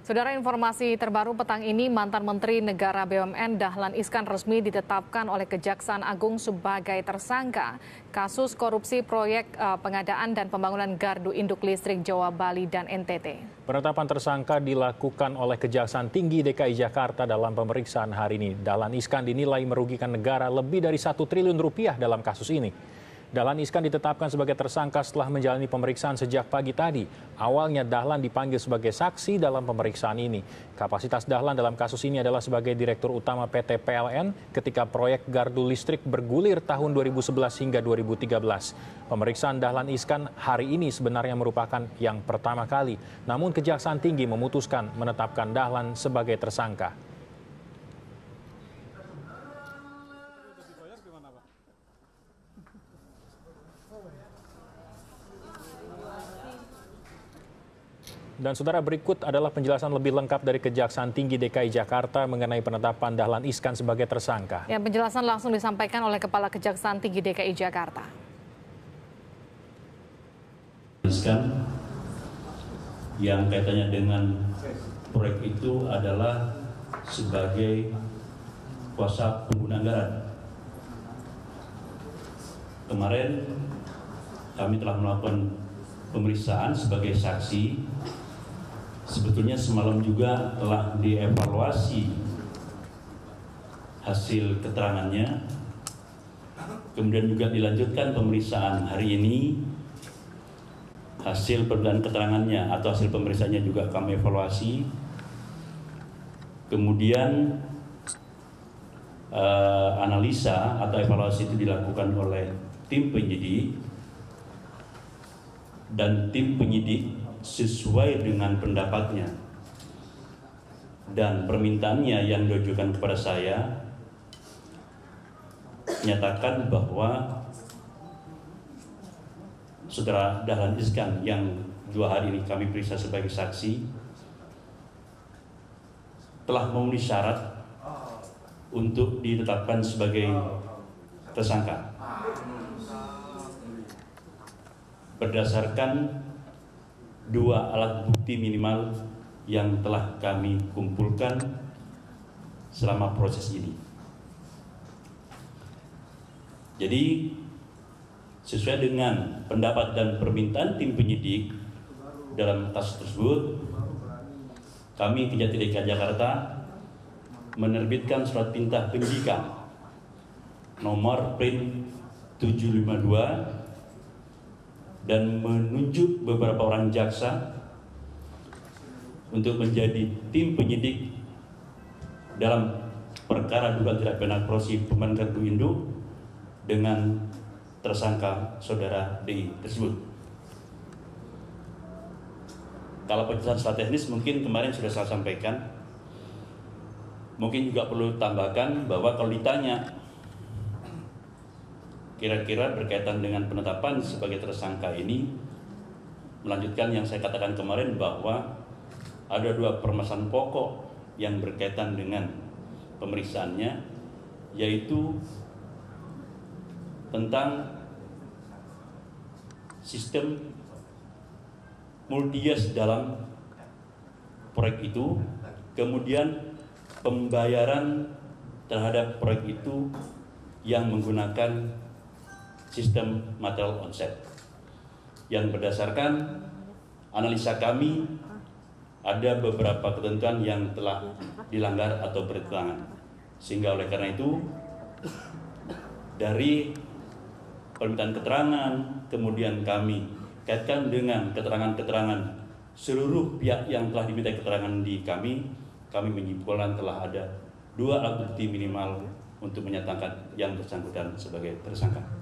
Saudara, informasi terbaru petang ini, mantan Menteri Negara BUMN Dahlan Iskan resmi ditetapkan oleh Kejaksaan Agung sebagai tersangka kasus korupsi proyek pengadaan dan pembangunan gardu induk listrik Jawa, Bali, dan NTT. Penetapan tersangka dilakukan oleh Kejaksaan Tinggi DKI Jakarta dalam pemeriksaan hari ini. Dahlan Iskan dinilai merugikan negara lebih dari 1 triliun rupiah dalam kasus ini. Dahlan Iskan ditetapkan sebagai tersangka setelah menjalani pemeriksaan sejak pagi tadi. Awalnya Dahlan dipanggil sebagai saksi dalam pemeriksaan ini. Kapasitas Dahlan dalam kasus ini adalah sebagai Direktur Utama PT PLN ketika proyek gardu listrik bergulir tahun 2011 hingga 2013. Pemeriksaan Dahlan Iskan hari ini sebenarnya merupakan yang pertama kali. Namun Kejaksaan Tinggi memutuskan menetapkan Dahlan sebagai tersangka. Dan saudara, berikut adalah penjelasan lebih lengkap dari Kejaksaan Tinggi DKI Jakarta mengenai penetapan Dahlan Iskan sebagai tersangka. Ya, penjelasan langsung disampaikan oleh Kepala Kejaksaan Tinggi DKI Jakarta. Iskan yang kaitannya dengan proyek itu adalah sebagai kuasa pengguna anggaran. Kemarin kami telah melakukan pemeriksaan sebagai saksi. Sebetulnya semalam juga telah dievaluasi hasil keterangannya, kemudian juga dilanjutkan pemeriksaan hari ini. Hasil perbedaan keterangannya atau hasil pemeriksaannya juga kami evaluasi. Kemudian analisa atau evaluasi itu dilakukan oleh tim penyidik, dan tim penyidik sesuai dengan pendapatnya dan permintaannya yang ditujukan kepada saya, menyatakan bahwa Saudara Dahlan Iskan yang 2 hari ini kami periksa sebagai saksi telah memenuhi syarat untuk ditetapkan sebagai tersangka berdasarkan 2 alat bukti minimal yang telah kami kumpulkan selama proses ini. Jadi sesuai dengan pendapat dan permintaan tim penyidik dalam kasus tersebut, kami Kejati DKI Jakarta menerbitkan surat perintah penyidikan nomor print 752 dan menunjuk beberapa orang jaksa untuk menjadi tim penyidik dalam perkara dugaan tindak pidana korupsi pembangunan gardu induk dengan tersangka Saudara DI tersebut. Kalau penjelasan secara teknis mungkin kemarin sudah saya sampaikan. Mungkin juga perlu tambahkan bahwa kalau ditanya kira-kira berkaitan dengan penetapan sebagai tersangka ini, melanjutkan yang saya katakan kemarin bahwa ada 2 permasalahan pokok yang berkaitan dengan pemeriksaannya, yaitu tentang sistem multi-years dalam proyek itu, kemudian pembayaran terhadap proyek itu yang menggunakan sistem material onset, yang berdasarkan analisa kami ada beberapa ketentuan yang telah dilanggar atau bertentangan, sehingga oleh karena itu dari permintaan keterangan kemudian kami kaitkan dengan keterangan-keterangan seluruh pihak yang telah diminta keterangan di kami menyimpulkan telah ada 2 alat bukti minimal untuk menyatakan yang bersangkutan sebagai tersangka.